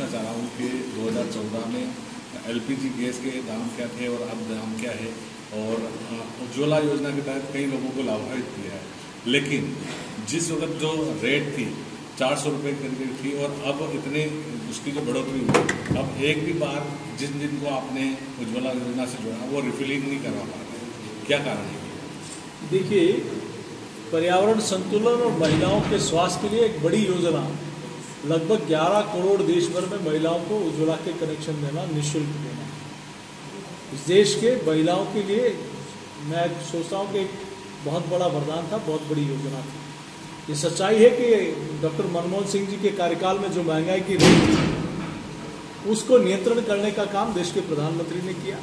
पूछना चाह रहा हूँ कि 2014 में एलपीजी गैस के दाम क्या थे और अब दाम क्या है, और उज्ज्वला योजना के तहत कई लोगों को लाभान्वित किया है, लेकिन जिस वक्त जो रेट थी 400 रुपये के करीब थी और अब इतने उसकी जो बढ़ोतरी हुई, अब एक भी बार जिनको आपने उज्ज्वला योजना से जोड़ा वो रिफिलिंग नहीं करवा पा रहे, क्या कारण है? देखिए, पर्यावरण संतुलन और महिलाओं के स्वास्थ्य के लिए एक बड़ी योजना, लगभग 11 करोड़ देश भर में महिलाओं को उज्ज्वला के कनेक्शन देना, निःशुल्क देना, इस देश के महिलाओं के लिए मैं सोचता हूँ कि एक बहुत बड़ा वरदान था, बहुत बड़ी योजना थी। ये सच्चाई है कि डॉक्टर मनमोहन सिंह जी के कार्यकाल में जो महंगाई की रेट थी उसको नियंत्रण करने का काम देश के प्रधानमंत्री ने किया,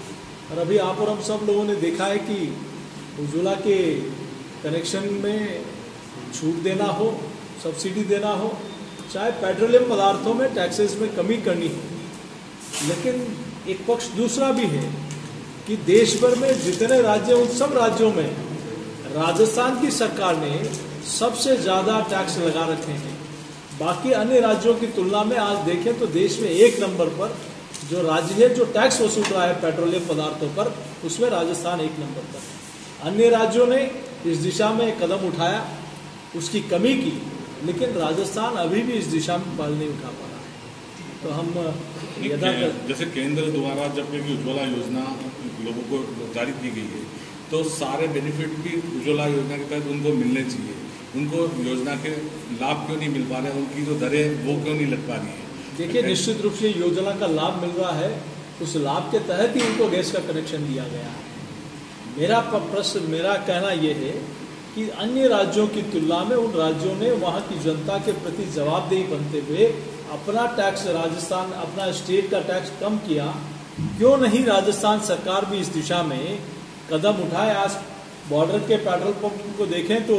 और अभी आप और हम सब लोगों ने देखा है कि उज्ज्वला के कनेक्शन में छूट देना हो, सब्सिडी देना हो, चाहे पेट्रोलियम पदार्थों में टैक्सेस में कमी करनी हो, लेकिन एक पक्ष दूसरा भी है कि देश भर में जितने राज्य, उन सब राज्यों में राजस्थान की सरकार ने सबसे ज़्यादा टैक्स लगा रखे हैं। बाकी अन्य राज्यों की तुलना में आज देखें तो देश में एक नंबर पर जो राज्य है जो टैक्स वसूल रहा है पेट्रोलियम पदार्थों पर, उसमें राजस्थान एक नंबर पर है। अन्य राज्यों ने इस दिशा में कदम उठाया, उसकी कमी की, लेकिन राजस्थान अभी भी इस दिशा में पहल नहीं उठा पा रहा है। तो हम जैसे केंद्र द्वारा जब भी उज्ज्वला योजना लोगों को जारी की गई है तो सारे बेनिफिट भी उज्ज्वला योजना के तहत उनको मिलने चाहिए, उनको योजना के लाभ क्यों नहीं मिल पा रहे हैं, उनकी जो दरें वो क्यों नहीं लग पा रही है? देखिए, निश्चित रूप से योजना का लाभ मिल रहा है, उस लाभ के तहत ही उनको गैस का कनेक्शन दिया गया है। मेरा कहना यह है कि अन्य राज्यों की तुलना में उन राज्यों ने वहाँ की जनता के प्रति जवाबदेही बनते हुए अपना टैक्स, राजस्थान अपना स्टेट का टैक्स कम किया, क्यों नहीं राजस्थान सरकार भी इस दिशा में कदम उठाए? आज बॉर्डर के पेट्रोल पंप को देखें तो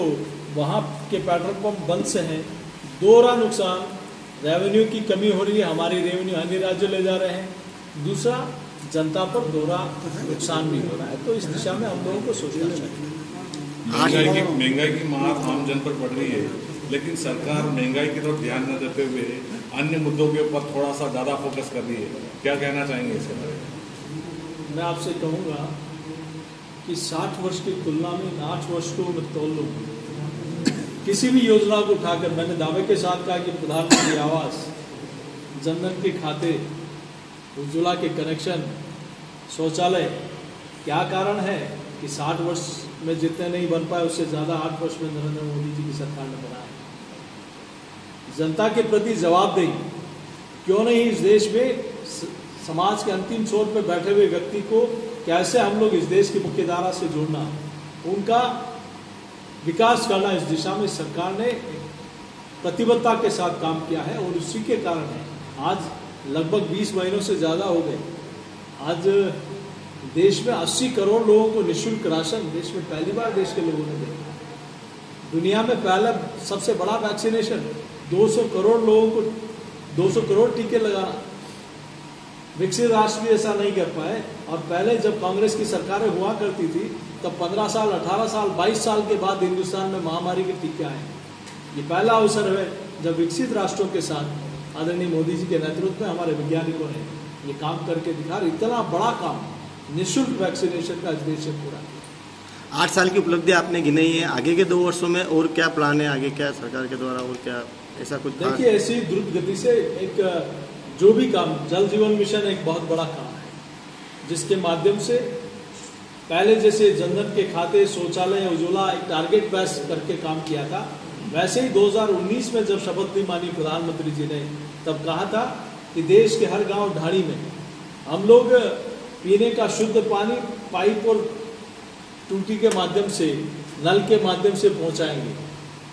वहाँ के पेट्रोल पंप बंद से हैं, दोहरा नुकसान, रेवेन्यू की कमी हो रही है, हमारी रेवेन्यू अन्य राज्यों ले जा रहे हैं, दूसरा जनता पर दोहरा नुकसान भी हो रहा है। तो इस दिशा में हम लोगों को सोचना चाहिए। महंगाई की मार आम जन पर पड़ रही है, लेकिन सरकार महंगाई की तरफ ध्यान न देते हुए अन्य मुद्दों के ऊपर थोड़ा सा ज़्यादा फोकस कर रही है, क्या कहना चाहेंगे इसके बारे में? मैं आपसे कहूँगा कि 60 वर्ष की तुलना में 8 वर्ष को मैं तोल लूँ। किसी भी योजना को उठाकर मैंने दावे के साथ कहा कि प्रधानमंत्री आवास, जनधन के खाते, उज्ज्वला के कनेक्शन, शौचालय, क्या कारण है कि 60 वर्ष में जितने नहीं बन पाए उससे ज़्यादा 8 वर्ष में नरेंद्र मोदी जी की सरकार ने बनाया। जनता के प्रति जवाबदेही, क्यों नहीं इस देश में समाज के अंतिम छोर पर बैठे हुए व्यक्ति को कैसे हम लोग इस देश की मुख्यधारा से जोड़ना, उनका विकास करना, इस दिशा में सरकार ने प्रतिबद्धता के साथ काम किया है, और उसी के कारण है आज लगभग 20 महीनों से ज़्यादा हो गए। आज देश में 80 करोड़ लोगों को निःशुल्क राशन देश में पहली बार देश के लोगों ने देखा। दुनिया में पहला सबसे बड़ा वैक्सीनेशन, 200 करोड़ लोगों को 200 करोड़ टीके लगाना, विकसित राष्ट्र भी ऐसा नहीं कर पाए। और पहले जब कांग्रेस की सरकारें हुआ करती थी तब 15 साल, 18 साल, 22 साल के बाद हिंदुस्तान में महामारी के टीके आए। ये पहला अवसर है जब विकसित राष्ट्रों के साथ आदरणीय मोदी जी के नेतृत्व में हमारे वैज्ञानिकों ने ये काम करके दिखा, इतना बड़ा काम निःशुल्क वैक्सीनेशन का इस देश से पूरा किया। 8 साल की उपलब्धि आपने गिनाई है, आगे के 2 वर्षों में और क्या प्लान है, आगे क्या सरकार के द्वारा और क्या ऐसा कुछ? देखिए, ऐसी द्रुत गति से एक जो भी काम, जल जीवन मिशन एक बहुत बड़ा काम है, जिसके माध्यम से पहले जैसे जनधन के खाते, शौचालय, उज्ज्वला एक टारगेट बेस करके काम किया था, वैसे ही 2019 में जब शपथ ली माननीय प्रधानमंत्री जी ने, तब कहा था कि देश के हर गांव ढाणी में हम लोग पीने का शुद्ध पानी पाइप और टूटी के माध्यम से, नल के माध्यम से पहुंचाएंगे।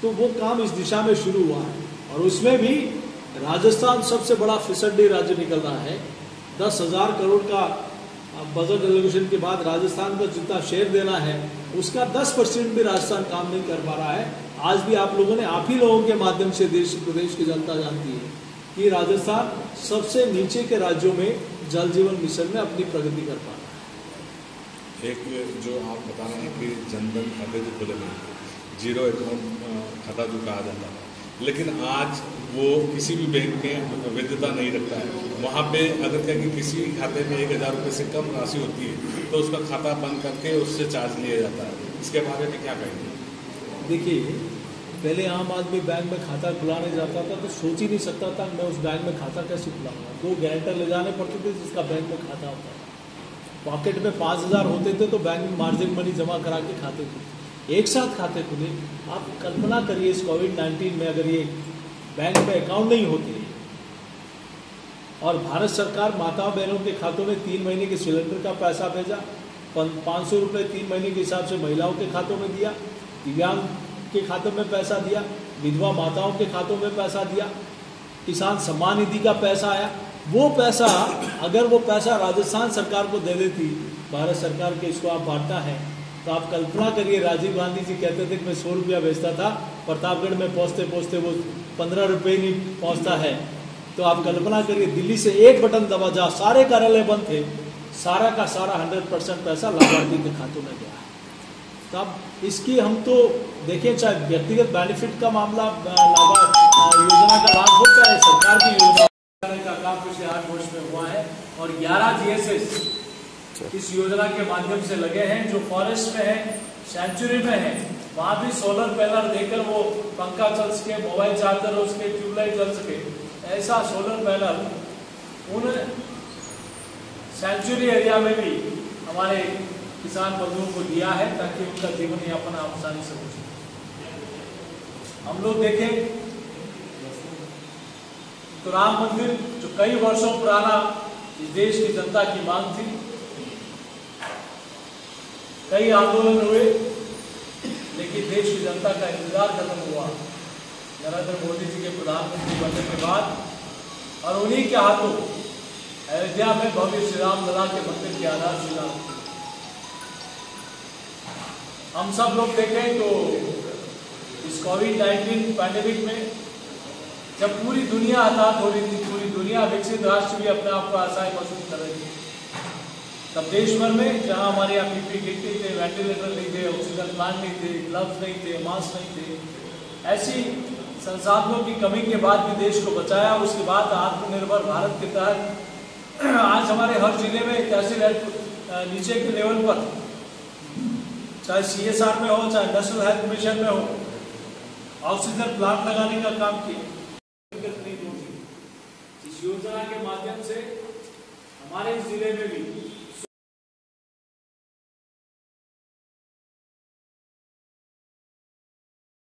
तो वो काम इस दिशा में शुरू हुआ है, और उसमें भी राजस्थान सबसे बड़ा फिसड्डी राज्य निकल रहा है। 10,000 करोड़ का बजट एलोकेशन के बाद राजस्थान को जितना शेयर देना है उसका 10% भी राजस्थान काम नहीं कर पा रहा है। आज भी आप लोगों ने, आप ही लोगों के माध्यम से देश प्रदेश की जनता जानती है कि राजस्थान सबसे नीचे के राज्यों में जल जीवन मिशन में अपनी प्रगति कर पा रहा है। एक जो आप बता रहे हैं कि जनधन खाते जो खुले हुए, जीरो अकाउंट खाता जो कहा जाता है, लेकिन आज वो किसी भी बैंक में वैधता नहीं रखता है। वहाँ पे अगर क्या कि किसी खाते में 1000 रुपये से कम राशि होती है तो उसका खाता बंद करके उससे चार्ज लिया जाता है। इसके बारे में क्या कहेंगे? देखिए, पहले आम आदमी बैंक में खाता खुलाने जाता था तो सोच ही नहीं सकता था मैं उस बैंक में खाता कैसे खुलाऊंगा। 2 गारंटर ले जाने पड़ते थे जिसका बैंक में खाता होता था। पॉकेट में 5000 होते थे तो बैंक में मार्जिन मनी जमा करा के खाते खुले, एक साथ खाते खुले। आप कल्पना करिए इस कोविड-19 में अगर ये बैंक में अकाउंट नहीं होते और भारत सरकार माता बहनों के खातों में 3 महीने के सिलेंडर का पैसा भेजा, 500 रुपये 3 महीने के हिसाब से महिलाओं के खातों में दिया, दिव्यांग के खातों में पैसा दिया, विधवा माताओं के खातों में पैसा दिया, किसान सम्मान निधि का पैसा आया। वो पैसा अगर वो पैसा राजस्थान सरकार को दे देती, भारत सरकार के इसको आप बांटना है, तो आप कल्पना करिए राजीव गांधी जी कहते थे कि मैं 100 रुपया बेचता था, प्रतापगढ़ में पहुँचते पहुँचते वो 15 रुपये नहीं पहुँचता है। तो आप कल्पना करिए दिल्ली से एक बटन दबा जा, सारे कार्यालय बंद थे, सारा का सारा 100% पैसा लाभार्थी के खातों में गया है। तब इसकी हम तो देखें, चाहे व्यक्तिगत बेनिफिट का मामला योजना का लाभ हो, चाहे सरकार की योजना का काम पिछले 8 वर्ष में हुआ है। और 11 GSS इस योजना के माध्यम से लगे हैं जो फॉरेस्ट में है, सेंचुरी में है, वहाँ भी सोलर पैनल देकर वो पंखा चल सके, मोबाइल चार्जर हो सके, ट्यूबलाइट चल सके, ऐसा सोलर पैनल उन सेंचुरी एरिया में भी हमारे किसान बंधुओं को दिया है ताकि उनका जीवन यापन आसानी से हो सके। हम लोग देखें तो राम मंदिर जो कई वर्षों पुराना इस देश की जनता की मांग थी, कई आंदोलन हुए, लेकिन देश की जनता का इंतजार खत्म हुआ नरेंद्र मोदी जी के प्रधानमंत्री बनने के बाद, और उन्हीं के हाथों अयोध्या में भव्य श्री राम लला के मंदिर की आधारशिला। हम सब लोग देखें तो इस कोविड-19 पैंडेमिक में जब पूरी दुनिया हताहत हो रही थी, पूरी दुनिया विकसित राष्ट्र भी अपने आप को असहाय महसूस कर रही थी, तब देश भर में जहां हमारे यहाँ PPE किट नहीं थे, वेंटिलेटर नहीं थे, ऑक्सीजन प्लांट नहीं थे, ग्लव्स नहीं थे, मास्क नहीं थे, ऐसी संसाधनों की कमी के बाद भी देश को बचाया। उसके बाद आत्मनिर्भर भारत के तहत आज हमारे हर जिले में तहसील नीचे के लेवल पर, चाहे CSR में हो, चाहे नेशनल हेल्थ मिशन में हो, ऑक्सीजन प्लांट लगाने का काम किया। इस योजना के माध्यम से हमारे जिले में भी